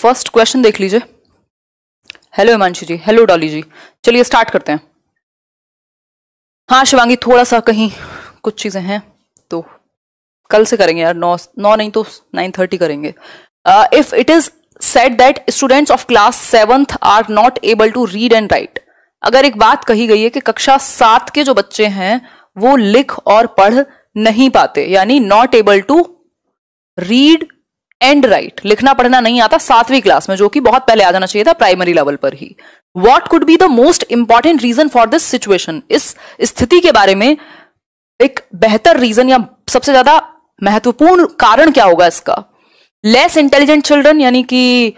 First question देख लीजिए। Hello Himanshu जी, hello Dolly जी, चलिए स्टार्ट करते हैं। हाँ शिवांगी, थोड़ा सा कहीं कुछ चीजें हैं तो कल से करेंगे यार, 9 नहीं तो 9:30 करेंगे। If it is said that students of class 7th are not able to read and write, अगर एक बात कही गई है कि कक्षा 7 के जो बच्चे हैं वो लिख और पढ़ नहीं पाते, यानी not able to read and write, लिखना पढ़ना नहीं आता 7वीं क्लास में, जो कि बहुत पहले आ जाना चाहिए था, प्राइमरी लेवल पर ही। What could be the most important reason for this situation, इस स्थिति के बारे में एक बेहतर रीजन या सबसे ज्यादा महत्वपूर्ण कारण क्या होगा इसका? लेस इंटेलिजेंट चिल्ड्रन, यानी कि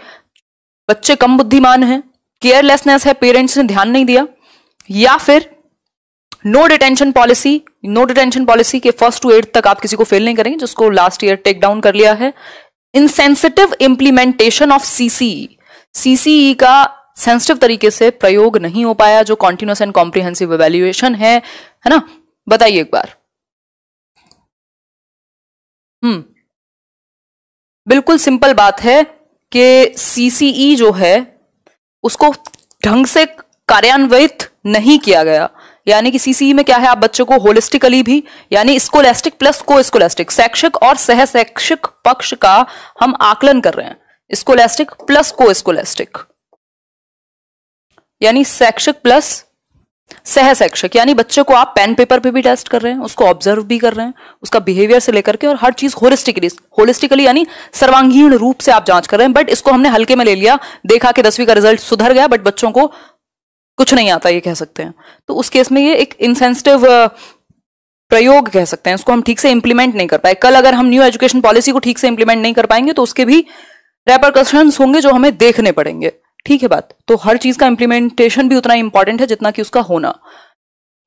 बच्चे कम बुद्धिमान हैं, केयरलेसनेस है, पेरेंट्स ने ध्यान नहीं दिया, या फिर no detention policy, no detention policy के 1st to 8th तक आप किसी को फेल नहीं करेंगे जिसको लास्ट ईयर टेक डाउन कर लिया है। Insensitive implementation of CCE, CCE का सेंसिटिव तरीके से प्रयोग नहीं हो पाया, जो कॉन्टिन्यूस एंड कॉम्प्रिहेंसिव इवैल्यूएशन है ना? बताइए एक बार। बिल्कुल सिंपल बात है कि सीसीई जो है उसको ढंग से कार्यान्वित नहीं किया गया, यानी कि सीसीई में क्या है, आप बच्चों को होलिस्टिकली भी, यानी स्कोलेस्टिक प्लस को स्कोलेस्टिक, शैक्षिक और सह शैक्षिक पक्ष का हम आकलन कर रहे हैं, स्कोलेस्टिक प्लस को स्कोलेस्टिक, यानी शैक्षिक प्लस सह शैक्षिक, यानी बच्चे को आप पेन पेपर पे भी टेस्ट कर रहे हैं, उसको ऑब्जर्व भी कर रहे हैं, उसका बिहेवियर से लेकर के और हर चीज होलिस्टिकली यानी सर्वांगीण रूप से आप जांच कर रहे हैं। बट इसको हमने हल्के में ले लिया, देखा कि 10वीं का रिजल्ट सुधर गया बट बच्चों को कुछ नहीं आता, ये कह सकते हैं। तो उस केस में ये एक इनसेंसिटिव प्रयोग कह सकते हैं, उसको हम ठीक से इंप्लीमेंट नहीं कर पाए। कल अगर हम न्यू एजुकेशन पॉलिसी को ठीक से इंप्लीमेंट नहीं कर पाएंगे तो उसके भी रेपरकशंस होंगे जो हमें देखने पड़ेंगे, ठीक है बात। तो हर चीज का इंप्लीमेंटेशन भी उतना इंपॉर्टेंट है जितना कि उसका होना।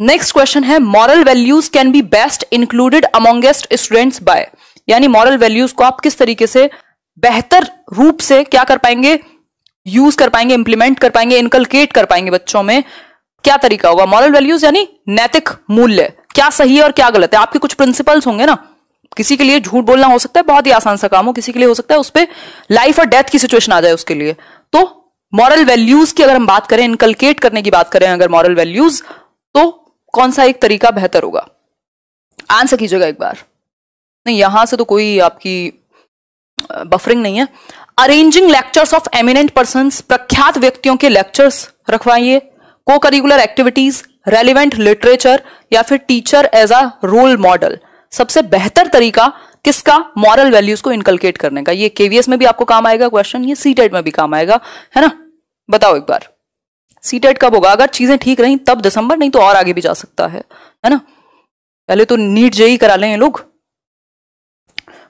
नेक्स्ट क्वेश्चन है, moral values can be best included amongst students by, यानी मॉरल वैल्यूज को आप किस तरीके से बेहतर रूप से क्या कर पाएंगे, यूज कर पाएंगे, इंप्लीमेंट कर पाएंगे, इनकलकेट कर पाएंगे बच्चों में, क्या तरीका होगा? मॉरल वैल्यूज यानी नैतिक मूल्य, क्या सही है और क्या गलत है, आपके कुछ प्रिंसिपल्स होंगे ना। किसी के लिए झूठ बोलना हो सकता है, बहुत ही आसान सा काम हो, किसी के लिए हो सकता है उस पर लाइफ और डेथ की सिचुएशन आ जाए उसके लिए। तो मॉरल वैल्यूज की अगर हम बात करें, इनकलकेट करने की बात करें अगर मॉरल वैल्यूज, तो कौन सा एक तरीका बेहतर होगा? आंसर कीजिएगा एक बार। नहीं, यहां से तो कोई आपकी बफरिंग नहीं है। Arranging lectures of eminent persons, प्रख्यात व्यक्तियों के लेक्चर्स रखवाइए, को करिकुलर एक्टिविटीज, रेलिवेंट लिटरेचर, या फिर teacher as a role model. सबसे बेहतर तरीका किसका मॉरल वैल्यूज को इनकलकेट करने का? ये केवीएस में भी आपको काम आएगा क्वेश्चन, ये सीटेट में भी काम आएगा, है ना? बताओ एक बार। सीटेट कब होगा? अगर चीजें ठीक रही तब दिसंबर, नहीं तो और आगे भी जा सकता है ना? पहले तो नीट जेई करा लें ये लोग।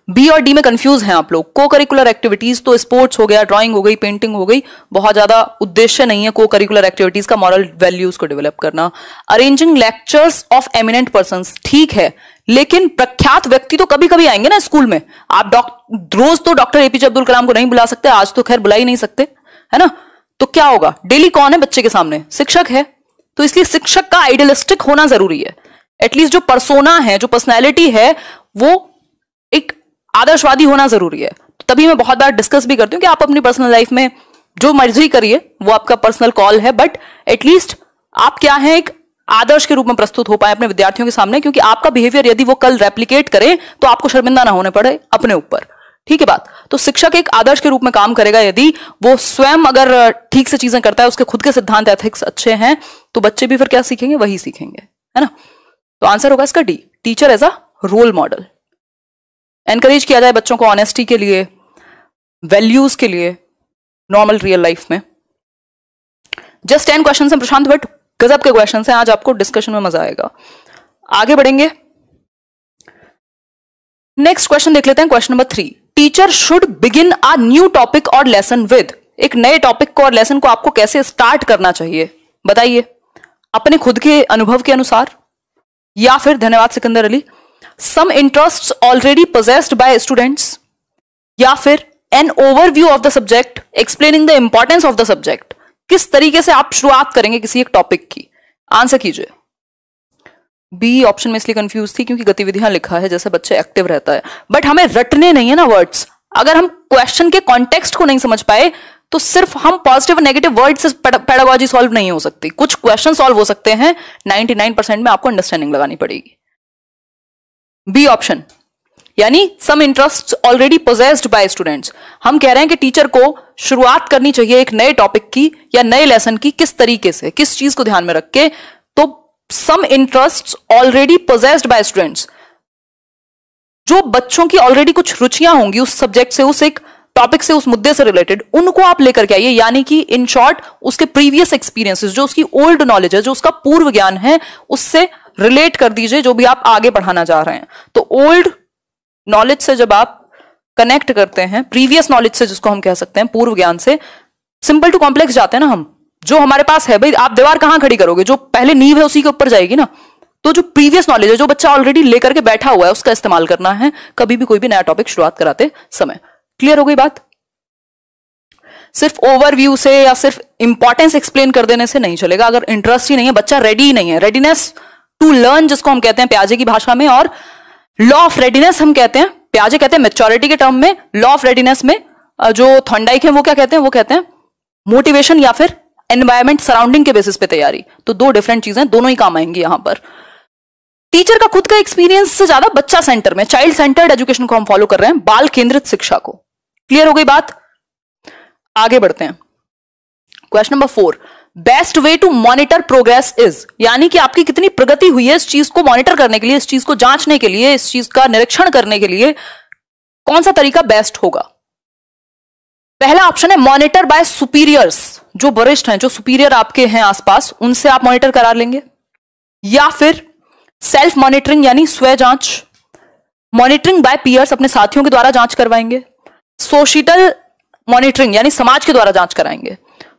बी और डी में कंफ्यूज हैं आप लोग। को करिकुलर एक्टिविटीज तो स्पोर्ट्स हो गया, ड्राइंग हो गई, पेंटिंग हो गई, बहुत ज्यादा उद्देश्य नहीं है को करिकुलर एक्टिविटीज का मॉरल वैल्यूज को डेवलप करना। Arranging lectures of eminent persons, ठीक है, लेकिन प्रख्यात व्यक्ति तो कभी कभी आएंगे ना स्कूल में। आप रोज तो डॉक्टर एपीजे अब्दुल कलाम को नहीं बुला सकते, आज तो खैर बुला ही नहीं सकते, है ना? तो क्या होगा? डेली कौन है बच्चे के सामने? शिक्षक है। तो इसलिए शिक्षक का आइडियलिस्टिक होना जरूरी है। एटलीस्ट जो पर्सोना है, जो पर्सनैलिटी है, वो एक आदर्शवादी होना जरूरी है। तो तभी मैं बहुत बार डिस्कस भी करती हूँ कि आप अपनी पर्सनल लाइफ में जो मर्जी करिए, वो आपका पर्सनल कॉल है, बट एटलीस्ट आप क्या है, एक आदर्श के रूप में प्रस्तुत हो पाए अपने विद्यार्थियों के सामने, क्योंकि आपका बिहेवियर यदि वो कल रेप्लिकेट करे तो आपको शर्मिंदा ना होने पड़े अपने ऊपर, ठीक है बात। तो शिक्षक एक आदर्श के रूप में काम करेगा। यदि वो स्वयं अगर ठीक से चीजें करता है, उसके खुद के सिद्धांत एथिक्स अच्छे हैं, तो बच्चे भी फिर क्या सीखेंगे? वही सीखेंगे, है ना? तो आंसर होगा इसका D, teacher as a role model. Encourage किया जाए बच्चों को ऑनेस्टी के लिए, वैल्यूज के लिए, नॉर्मल रियल लाइफ में। जस्ट 10 क्वेश्चन हैं प्रशांत, बट गजब के क्वेश्चन हैं, आज आपको डिस्कशन में मजा आएगा। आगे बढ़ेंगे, नेक्स्ट क्वेश्चन देख लेते हैं, question number 3। Teacher should begin a new topic और लेसन विद, एक नए टॉपिक को और लेसन को आपको कैसे स्टार्ट करना चाहिए? बताइए, अपने खुद के अनुभव के अनुसार, या फिर धन्यवाद Sikandar Ali, some interests already possessed by students, या फिर an overview of the subject explaining the importance of the subject। किस तरीके से आप शुरुआत करेंगे किसी एक टॉपिक की? आंसर कीजिए। बी ऑप्शन में इसलिए कंफ्यूज थी क्योंकि गतिविधियां लिखा है जैसे बच्चे एक्टिव रहता है, बट हमें रटने नहीं है ना वर्ड्स। अगर हम क्वेश्चन के कॉन्टेक्स्ट को नहीं समझ पाए तो सिर्फ हम पॉजिटिव और नेगेटिव वर्ड से पेडागोजी सॉल्व नहीं हो सकती। कुछ क्वेश्चन सॉल्व हो सकते हैं, 99% में आपको अंडरस्टैंडिंग लगानी पड़ेगी। बी ऑप्शन, यानी some interest already possessed by students. हम कह रहे हैं कि टीचर को शुरुआत करनी चाहिए एक नए टॉपिक की या नए लेसन की, किस तरीके से, किस चीज को ध्यान में रख के। तो some interest already possessed by students, जो बच्चों की ऑलरेडी कुछ रुचियां होंगी उस सब्जेक्ट से, उस एक टॉपिक से, उस मुद्दे से रिलेटेड, उनको आप लेकर के आइए। यानी कि इन शॉर्ट उसके प्रीवियस एक्सपीरियंसेस, जो उसकी ओल्ड नॉलेज है, जो उसका पूर्व ज्ञान है, उससे रिलेट कर दीजिए जो भी आप आगे पढ़ाना चाह रहे हैं। तो ओल्ड नॉलेज से जब आप कनेक्ट करते हैं, प्रीवियस नॉलेज से जिसको हम कह सकते हैं, पूर्व ज्ञान से, सिंपल टू कॉम्प्लेक्स जाते हैं ना हम। जो हमारे पास है भाई, आप दीवार कहां खड़ी करोगे, जो पहले नींव है उसी के ऊपर जाएगी ना। तो जो प्रीवियस नॉलेज है, जो बच्चा ऑलरेडी लेकर के बैठा हुआ है, उसका इस्तेमाल करना है कभी भी कोई भी नया टॉपिक शुरुआत कराते समय। क्लियर हो गई बात? सिर्फ ओवरव्यू से या सिर्फ इंपॉर्टेंस एक्सप्लेन कर देने से नहीं चलेगा। अगर इंटरेस्ट ही नहीं है, बच्चा रेडी ही नहीं है, रेडीनेस टू लर्न जिसको हम कहते हैं प्याजे की भाषा में, और लॉ ऑफ रेडीनेस हम कहते हैं, प्याजे कहते हैं मैच्योरिटी के टर्म में, लॉ ऑफ रेडीनेस में जो थॉर्नडाइक है वो क्या कहते हैं, वो कहते हैं मोटिवेशन या फिर एनवायरमेंट, सराउंडिंग के बेसिस पे तैयारी। तो दो डिफरेंट चीजें, दोनों ही काम आएंगी यहां पर। टीचर का खुद का एक्सपीरियंस से ज्यादा बच्चा सेंटर में, चाइल्ड सेंटर्ड एजुकेशन को हम फॉलो कर रहे हैं, बाल केंद्रित शिक्षा को। क्लियर हो गई बात? आगे बढ़ते हैं। Question number 4, best way to monitor progress is, यानी कि आपकी कितनी प्रगति हुई है, इस चीज को मॉनिटर करने के लिए, इस चीज को जांचने के लिए, इस चीज का निरीक्षण करने के लिए कौन सा तरीका बेस्ट होगा। पहला ऑप्शन है मॉनिटर बाय सुपीरियर्स, जो वरिष्ठ हैं, जो सुपीरियर आपके हैं आसपास, उनसे आप मॉनिटर करा लेंगे। या फिर सेल्फ मॉनिटरिंग यानी स्व जांच, मॉनिटरिंग बाय पीयर्स, अपने साथियों के द्वारा जांच करवाएंगे। सोशियल मॉनिटरिंग यानी समाज के द्वारा जांच कराएंगे।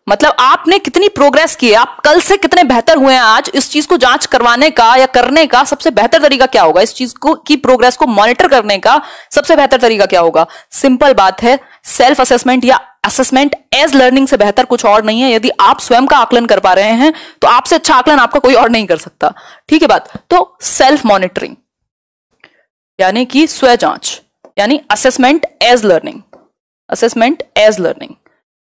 मतलब आपने कितनी प्रोग्रेस की है, आप कल से कितने बेहतर हुए हैं आज, इस चीज को जांच करवाने का या करने का सबसे बेहतर तरीका क्या होगा, इस चीज को की प्रोग्रेस को मॉनिटर करने का सबसे बेहतर तरीका क्या होगा। सिंपल बात है, सेल्फ असेसमेंट या असेसमेंट एज लर्निंग से बेहतर कुछ और नहीं है। यदि आप स्वयं का आकलन कर पा रहे हैं तो आपसे अच्छा आकलन आपका कोई और नहीं कर सकता। ठीक है बात? तो सेल्फ मॉनिटरिंग यानी कि स्व जांच, यानी assessment as learning, assessment as learning,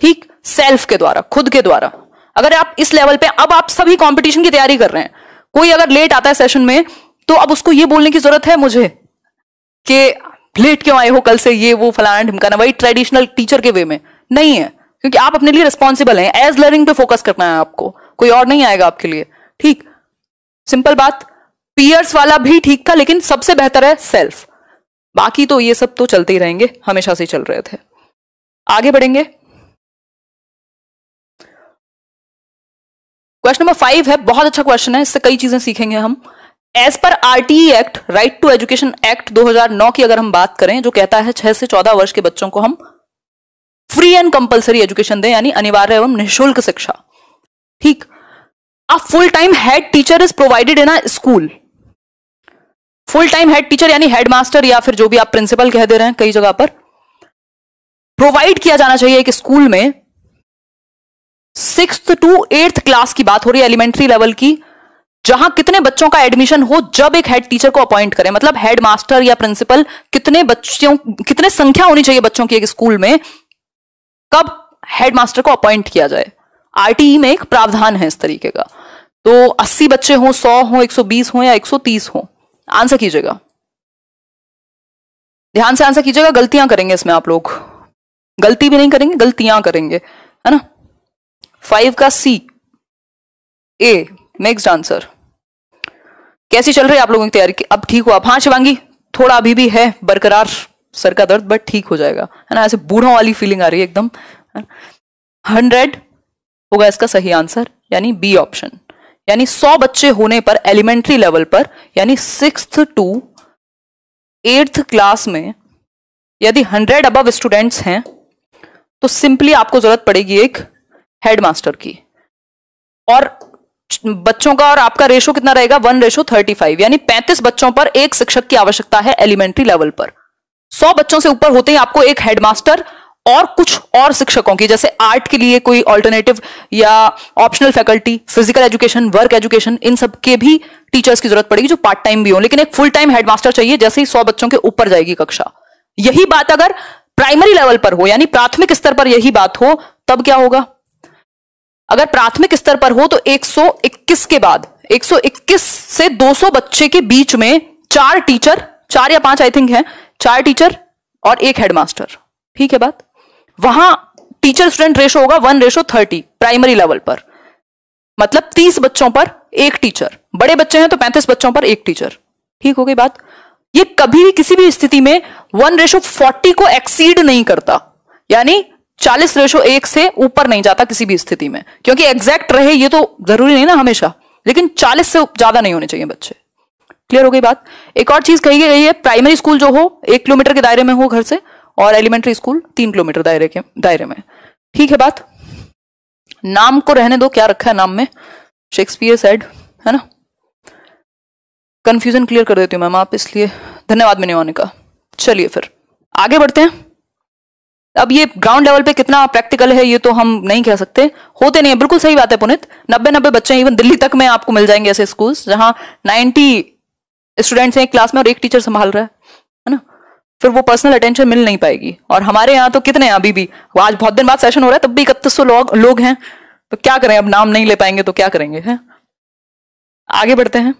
ठीक, सेल्फ के द्वारा, खुद के द्वारा। अगर आप इस लेवल पे, अब आप सभी कंपटीशन की तैयारी कर रहे हैं, कोई अगर लेट आता है सेशन में तो अब उसको ये बोलने की जरूरत है मुझे कि लेट क्यों आए हो कल से, ये वो फलाना ढिमकाना, वही ट्रेडिशनल टीचर के वे में नहीं है, क्योंकि आप अपने लिए रिस्पॉन्सिबल हैं। एज लर्निंग पे फोकस करना है आपको, कोई और नहीं आएगा आपके लिए। ठीक, सिंपल बात। पीयर्स वाला भी ठीक था, लेकिन सबसे बेहतर है सेल्फ। बाकी तो ये सब तो चलते ही रहेंगे, हमेशा से चल रहे थे। आगे बढ़ेंगे। क्वेश्चन नंबर 5 है, बहुत अच्छा क्वेश्चन है, इससे कई चीजें सीखेंगे हम। As per RTE act, right to education act 2009 की अगर हम बात करें, जो कहता है 6 से 14 वर्ष के बच्चों को हम फ्री एंड कंपलसरी एजुकेशन दें, यानी अनिवार्य एवं निःशुल्क शिक्षा। ठीक, a full time head teacher is provided in a school. Full time head teacher यानी हेडमास्टर या फिर जो भी आप प्रिंसिपल कह दे रहे हैं कई जगह पर, प्रोवाइड किया जाना चाहिए एक स्कूल में। 6th to 8th क्लास की बात हो रही है, एलिमेंट्री लेवल की, जहां कितने बच्चों का एडमिशन हो जब एक हेड टीचर को अपॉइंट करें। मतलब हेडमास्टर या प्रिंसिपल, कितने बच्चों, कितने संख्या होनी चाहिए बच्चों की एक स्कूल में, कब हेडमास्टर को अपॉइंट किया जाए। आरटीई में एक प्रावधान है इस तरीके का। तो 80 बच्चे हों, 100 हों, 120 हों या 130 हों, आंसर कीजिएगा, ध्यान से आंसर कीजिएगा। गलतियां करेंगे इसमें आप लोग, गलती भी नहीं करेंगे, गलतियां करेंगे, है ना। 5 का सी, ए, नेक्स्ट आंसर। कैसी चल रही है आप लोगों की तैयारी? अब ठीक हुआ? हाँ शिवांगी, थोड़ा अभी भी है बरकरार सर का दर्द, बट ठीक हो जाएगा, है ना। ऐसे बूढ़ों वाली फीलिंग आ रही है एकदम। 100 होगा इसका सही आंसर, यानी बी ऑप्शन। यानी 100 बच्चे होने पर एलिमेंट्री लेवल पर, यानी 6th to 8th क्लास में यदि 100 अबव स्टूडेंट्स हैं तो सिंपली आपको जरूरत पड़ेगी एक हेडमास्टर की। और बच्चों का और आपका रेशो कितना रहेगा? 1:35, यानी 35 बच्चों पर एक शिक्षक की आवश्यकता है एलिमेंट्री लेवल पर। 100 बच्चों से ऊपर होते ही आपको एक हेडमास्टर और कुछ और शिक्षकों की, जैसे आर्ट के लिए कोई ऑल्टरनेटिव या optional faculty, physical education, work education, इन सब के भी टीचर्स की जरूरत पड़ेगी जो पार्ट टाइम भी हो, लेकिन एक फुल टाइम हेडमास्टर चाहिए जैसे ही 100 बच्चों के ऊपर जाएगी कक्षा। यही बात अगर प्राइमरी लेवल पर हो, यानी प्राथमिक स्तर पर यही बात हो, तब क्या होगा? अगर प्राथमिक स्तर पर हो तो 121 के बाद 121 से 200 बच्चे के बीच में 4 टीचर, 4 या 5 आई थिंक है, 4 टीचर और 1 हेडमास्टर। ठीक है बात? वहां टीचर स्टूडेंट रेशो होगा 1:30 प्राइमरी लेवल पर, मतलब 30 बच्चों पर 1 टीचर। बड़े बच्चे हैं तो 35 बच्चों पर 1 टीचर। ठीक हो गई बात? ये कभी भी किसी भी स्थिति में 1:40 को एक्सीड नहीं करता, यानी 40:1 से ऊपर नहीं जाता किसी भी स्थिति में, क्योंकि एग्जैक्ट रहे ये तो जरूरी नहीं ना हमेशा, लेकिन 40 से ज्यादा नहीं होने चाहिए बच्चे। क्लियर हो गई बात? एक और चीज कही गई है, प्राइमरी स्कूल जो हो 1 किलोमीटर के दायरे में हो घर से, और एलिमेंट्री स्कूल 3 किलोमीटर दायरे में। ठीक है बात? नाम को रहने दो, क्या रखा है नाम में, शेक्सपियर सेड, है ना? कंफ्यूजन क्लियर कर देती हूं मैम आप, इसलिए धन्यवाद मैंने आने का। चलिए फिर आगे बढ़ते हैं। अब ये ग्राउंड लेवल पे कितना प्रैक्टिकल है ये तो हम नहीं कह सकते, होते नहीं है, बिल्कुल सही बात है पुनित। 90 बच्चे, इवन दिल्ली तक में आपको मिल जाएंगे ऐसे स्कूल्स जहां 90 स्टूडेंट्स हैं एक क्लास में और 1 टीचर संभाल रहा है ना? फिर वो पर्सनल अटेंशन मिल नहीं पाएगी। और हमारे यहाँ तो कितने हैं अभी भी, आज बहुत दिन बाद सेशन हो रहा है तब भी 3100 लोग हैं, तो क्या करें, अब नाम नहीं ले पाएंगे तो क्या करेंगे, है? आगे बढ़ते हैं।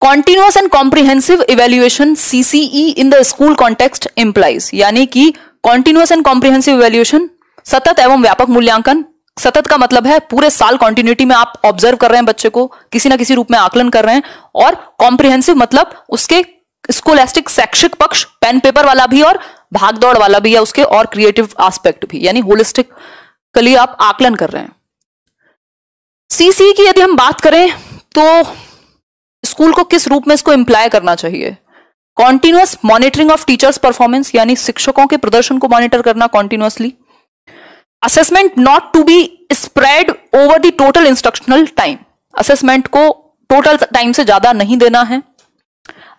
Continuous and comprehensive evaluation CCE in the school context implies, यानी कि कॉन्टिन्यूअस एंड कॉम्प्रिहेंसिव इवेल्युएशन, सतत एवं व्यापक मूल्यांकन। सतत का मतलब है पूरे साल कॉन्टिन्यूटी में आप ऑब्जर्व कर रहे हैं बच्चे को, किसी ना किसी रूप में आकलन कर रहे हैं। और कॉम्प्रिहेंसिव मतलब उसके स्कोलास्टिक शैक्षिक पक्ष, पेन पेपर वाला भी और भाग दौड़ वाला भी है उसके, और क्रिएटिव एस्पेक्ट भी, यानी होलिस्टिकली आप आकलन कर रहे हैं। CCE की यदि हम बात करें तो स्कूल को किस रूप में इसको इंप्लाय करना चाहिए? Continuous monitoring of teachers performance, यानी शिक्षकों के प्रदर्शन को मॉनिटर करना continuously. Assessment not to be spread over the total instructional time, assessment को टोटल टाइम से ज्यादा नहीं देना है।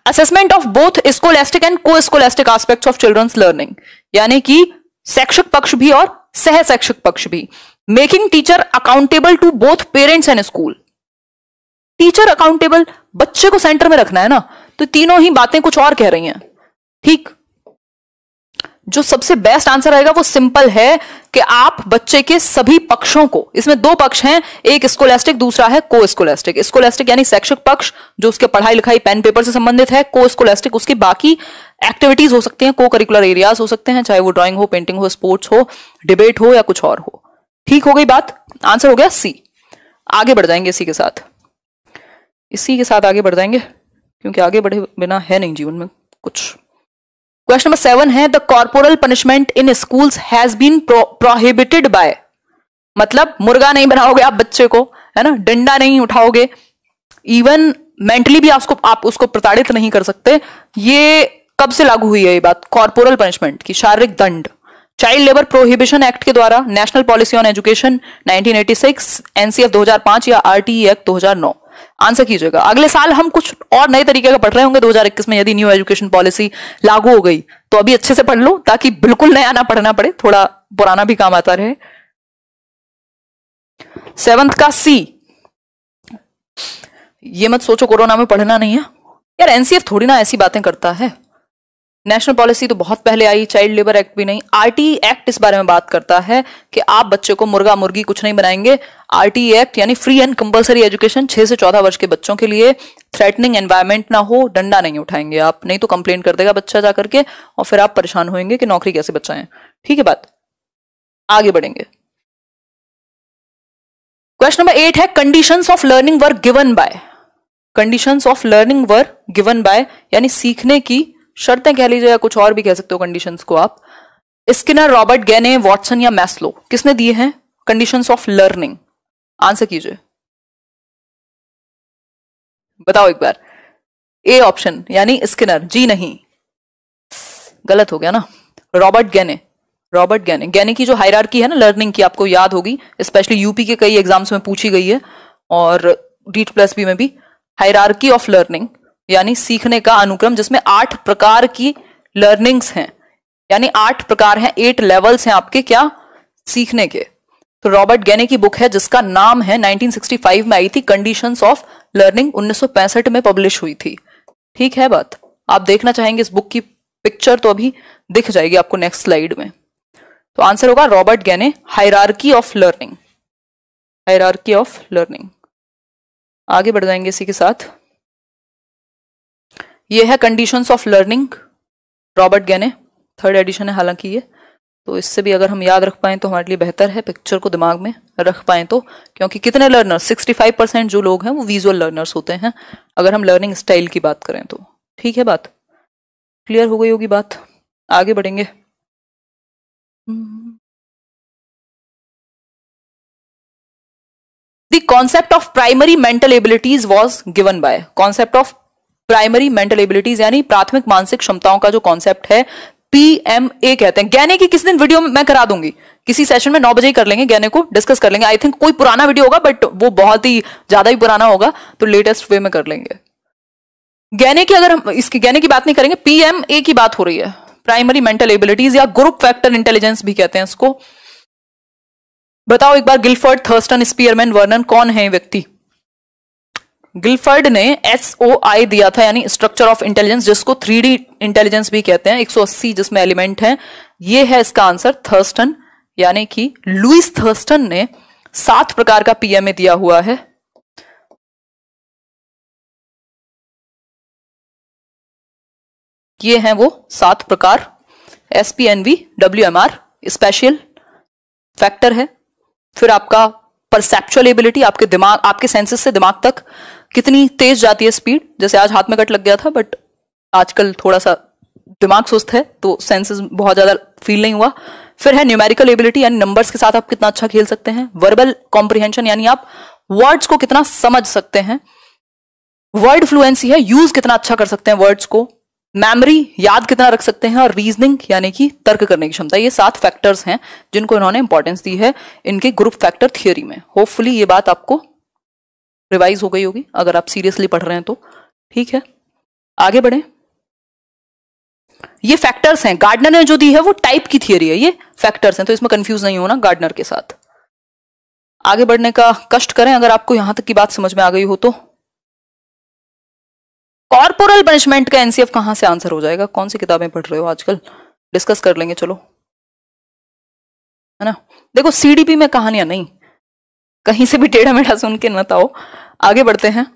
Assessment of both scholastic and co scholastic aspects of children's learning, यानी कि शैक्षिक पक्ष भी और सह शैक्षिक पक्ष भी। Making teacher accountable to both parents and school, teacher accountable, बच्चे को सेंटर में रखना है ना, तो तीनों ही बातें कुछ और कह रही हैं। ठीक, जो सबसे बेस्ट आंसर आएगा वो सिंपल है कि आप बच्चे के सभी पक्षों को, इसमें 2 पक्ष हैं, एक स्कोलास्टिक दूसरा है को स्कोलास्टिक। स्कोलास्टिक यानी शैक्षिक पक्ष जो उसके पढ़ाई लिखाई पेन पेपर से संबंधित है, को स्कोलास्टिक उसकी बाकी एक्टिविटीज हो सकती हैं, को करिकुलर एरियाज हो सकते हैं, चाहे वो ड्राइंग हो, पेंटिंग हो, स्पोर्ट्स हो, डिबेट हो या कुछ और हो। ठीक हो गई बात? आंसर हो गया C। आगे बढ़ जाएंगे इसी के साथ, इसी के साथ आगे बढ़ जाएंगे, क्योंकि आगे बढ़े बिना है नहीं जीवन में कुछ। क्वेश्चन नंबर 7 है, the corporal punishment in schools has been prohibited by, मतलब मुर्गा नहीं बनाओगे आप बच्चे को, है ना, डंडा नहीं उठाओगे, इवन मेंटली भी आप उसको प्रताड़ित नहीं कर सकते। ये कब से लागू हुई है ये बात, कॉर्पोरल पनिशमेंट की, शारीरिक दंड? चाइल्ड लेबर प्रोहिबिशन एक्ट के द्वारा, national policy on education 1986, NCF 2005 या RTE एक्ट 2009। आंसर कीजिएगा। अगले साल हम कुछ और नए तरीके का पढ़ रहे होंगे 2021 में, यदि न्यू एजुकेशन पॉलिसी लागू हो गई तो अभी अच्छे से पढ़ लो ताकि बिल्कुल नया ना पढ़ना पड़े, थोड़ा पुराना भी काम आता रहे। 7th का C, ये मत सोचो कोरोना में पढ़ना नहीं है यार, NCF थोड़ी ना ऐसी बातें करता है। नेशनल पॉलिसी तो बहुत पहले आई, चाइल्ड लेबर एक्ट भी नहीं। RTE एक्ट इस बारे में बात करता है कि आप बच्चे को मुर्गा मुर्गी कुछ नहीं बनाएंगे। RTE एक्ट यानी फ्री एंड कंपलसरी एजुकेशन 6 से 14 वर्ष के बच्चों के लिए, थ्रेटनिंग एनवायरमेंट ना हो, डंडा नहीं उठाएंगे आप, नहीं तो कंप्लेन कर देगा बच्चा जाकर के और फिर आप परेशान होंगे कि नौकरी कैसे बचाएं। ठीक है बात? आगे बढ़ेंगे। क्वेश्चन नंबर 8 है, conditions of learning were given by, conditions of learning were given by यानी सीखने की शर्तें कह लीजिए या कुछ और भी कह सकते हो कंडीशंस को आप। स्किनर, रॉबर्ट, गैने, वॉटसन या मैस्लो, किसने दिए हैं कंडीशंस ऑफ लर्निंग? आंसर कीजिए, बताओ एक बार। A ऑप्शन यानी स्किनर, जी नहीं, गलत हो गया ना। रॉबर्ट गैने, रॉबर्ट गैने, गैने की जो हायरार्की है ना लर्निंग की, आपको याद होगी, स्पेशली यूपी के कई एग्जाम्स में पूछी गई है और DEET+B में भी। हायरार्की ऑफ लर्निंग यानी सीखने का अनुक्रम जिसमें 8 प्रकार की लर्निंग्स हैं, यानी 8 प्रकार हैं, 8 लेवल्स हैं आपके क्या सीखने के। तो रॉबर्ट गैने की बुक है जिसका नाम है 1965 में आई थी, कंडीशंस ऑफ लर्निंग 1965 में पब्लिश हुई थी। ठीक है बात? आप देखना चाहेंगे इस बुक की पिक्चर तो अभी दिख जाएगी आपको नेक्स्ट स्लाइड में। तो आंसर होगा Robert Gagne, hierarchy of learning, hierarchy of learning. आगे बढ़ जाएंगे इसी के साथ। ये है conditions of learning, Robert Gagne, 3rd edition है हालांकि ये, तो इससे भी अगर हम याद रख पाएं तो हमारे लिए बेहतर है, पिक्चर को दिमाग में रख पाएं तो, क्योंकि कितने लर्नर्स 65% जो लोग हैं वो विजुअल लर्नर्स होते हैं अगर हम लर्निंग स्टाइल की बात करें तो। ठीक है, बात क्लियर हो गई होगी बात। आगे बढ़ेंगे। The concept of primary mental abilities was given by, concept of primary mental abilities यानी प्राथमिक मानसिक क्षमताओं का जो कॉन्सेप्ट है PMA कहते हैं। गैने की किसी दिन वीडियो मैं करा दूंगी, किसी सेशन में 9 बजे ही कर लेंगे, गैने को डिस्कस कर लेंगे। आई थिंक कोई पुराना वीडियो होगा बट वो बहुत ही ज्यादा ही पुराना होगा, तो लेटेस्ट वे में कर लेंगे। गैने की अगर हम इसकी गैने की बात नहीं करेंगे, PMA की बात हो रही है, प्राइमरी मेंटल एबिलिटीज या ग्रुप फैक्टर इंटेलिजेंस भी कहते हैं इसको। बताओ एक बार, गिलफर्ड, थर्स्टन, स्पीयरमैन, वर्नन, कौन है व्यक्ति? गिलफर्ड ने SOI दिया था यानी स्ट्रक्चर ऑफ इंटेलिजेंस, जिसको 3D इंटेलिजेंस भी कहते हैं, 180 जिसमें एलिमेंट हैं। ये है इसका आंसर, थर्स्टन, यानी कि लुइस थर्स्टन ने 7 प्रकार का PMA दिया हुआ है। ये हैं वो 7 प्रकार, SPNV, WMR स्पेशल फैक्टर है। फिर आपका परसेप्चुअल एबिलिटी, आपके दिमाग, आपके सेंसेस से दिमाग तक कितनी तेज जाती है स्पीड, जैसे आज हाथ में कट लग गया था बट आजकल थोड़ा सा दिमाग सुस्त है तो सेंसेस बहुत ज्यादा फील नहीं हुआ। फिर है न्यूमेरिकल एबिलिटी यानी नंबर्स के साथ आप कितना अच्छा खेल सकते हैं। वर्बल कॉम्प्रिहेंशन यानी आप वर्ड्स को कितना समझ सकते हैं। वर्ड फ्लुएंसी है, यूज कितना अच्छा कर सकते हैं वर्ड्स को। मेमोरी, याद कितना रख सकते हैं। और रीजनिंग यानी कि तर्क करने की क्षमता। ये 7 फैक्टर्स हैं जिनको इन्होंने इंपॉर्टेंस दी है इनके ग्रुप फैक्टर थियोरी में। होपफुली ये बात आपको रिवाइज हो गई होगी अगर आप सीरियसली पढ़ रहे हैं तो। ठीक है, आगे बढ़े। ये फैक्टर्स हैं, गार्डनर ने जो दी है वो टाइप की थियोरी है, ये फैक्टर्स हैं, तो इसमें कंफ्यूज नहीं होना गार्डनर के साथ। आगे बढ़ने का कष्ट करें अगर आपको यहां तक की बात समझ में आ गई हो तो। कॉर्पोरल पनिशमेंट का एनसीएफ कहां से आंसर हो जाएगा? कौन सी किताबें पढ़ रहे हो आजकल? डिस्कस कर लेंगे, चलो, है ना। देखो सीडीपी में कहानियां नहीं, कहीं से भी टेढ़ा मेढ़ा सुन के मत आओ। आगे बढ़ते हैं।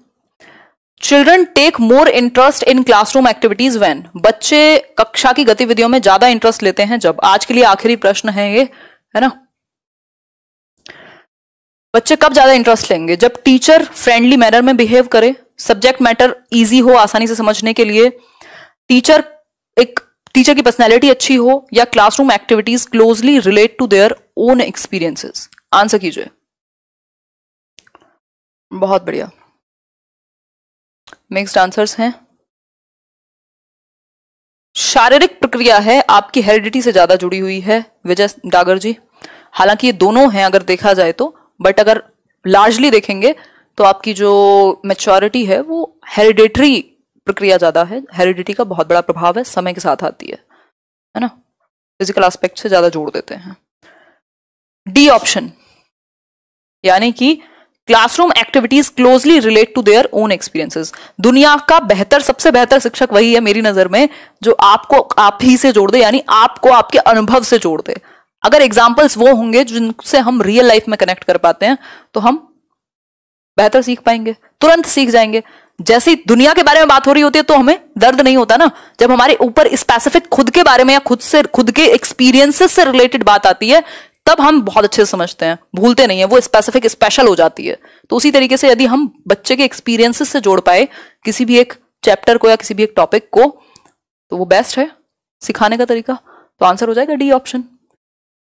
Children take more interest in classroom activities when, बच्चे कक्षा की गतिविधियों में ज्यादा इंटरेस्ट लेते हैं जब। आज के लिए आखिरी प्रश्न है ये, है ना। बच्चे कब ज्यादा इंटरेस्ट लेंगे? जब टीचर फ्रेंडली मैनर में बिहेव करे, सब्जेक्ट मैटर इजी हो आसानी से समझने के लिए, टीचर की पर्सनैलिटी अच्छी हो, या classroom activities closely relate to their own experiences. Answer कीजिए। बहुत बढ़िया, मिक्स्ड आंसर्स हैं। शारीरिक प्रक्रिया है आपकी हेरिडिटी से ज्यादा जुड़ी हुई है, विजय डागर जी। हालांकि ये दोनों हैं अगर देखा जाए तो, बट अगर लार्जली देखेंगे तो आपकी जो मैच्योरिटी है वो हेरिडेटरी प्रक्रिया ज्यादा है। हेरिडिटी का बहुत बड़ा प्रभाव है, समय के साथ आती है ना। फिजिकल एस्पेक्ट से ज्यादा जोड़ देते हैं। डी ऑप्शन यानी कि classroom activities closely relate to their own experiences. दुनिया का सबसे बेहतर शिक्षक वही है मेरी नजर में जो आपको आप ही से जोड़ दे, यानी आपको आपके अनुभव से जोड़ दे। अगर एग्जाम्पल्स वो होंगे जिनसे हम रियल लाइफ में कनेक्ट कर पाते हैं तो हम बेहतर सीख पाएंगे, तुरंत सीख जाएंगे। जैसे ही दुनिया के बारे में बात हो रही होती है तो हमें दर्द नहीं होता ना। जब हमारे ऊपर स्पेसिफिक खुद के बारे में या खुद के एक्सपीरियंसेस से रिलेटेड बात आती है तब हम बहुत अच्छे से समझते हैं, भूलते नहीं है, वो स्पेसिफिक स्पेशल हो जाती है। तो उसी तरीके से यदि हम बच्चे के एक्सपीरियंसेस से जोड़ पाए किसी भी एक चैप्टर को या किसी भी एक टॉपिक को तो वो बेस्ट है सिखाने का तरीका। तो आंसर हो जाएगा डी ऑप्शन।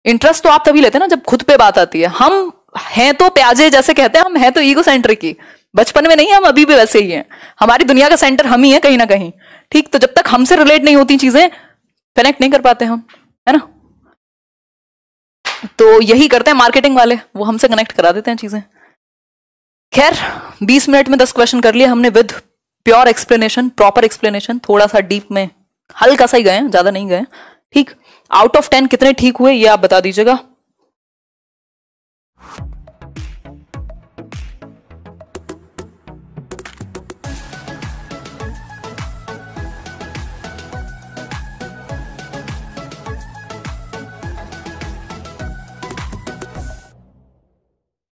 इंटरेस्ट तो आप तभी लेते हैं ना जब खुद पे बात आती है। हम हैं तो प्याजे जैसे कहते हैं, हम हैं तो ईगो सेंट्रिक ही, बचपन में नहीं, हम अभी भी वैसे ही हैं। हमारी दुनिया का सेंटर हम ही है कहीं ना कहीं। ठीक, तो जब तक हमसे रिलेट नहीं होती चीजें कनेक्ट नहीं कर पाते हम, है ना। तो यही करते हैं मार्केटिंग वाले, वो हमसे कनेक्ट करा देते हैं चीजें। खैर 20 मिनट में 10 क्वेश्चन कर लिए हमने with pure explanation, proper explanation. थोड़ा सा डीप में हल्का सा ही गए, ज्यादा नहीं गए। ठीक, आउट ऑफ 10 कितने ठीक हुए ये आप बता दीजिएगा।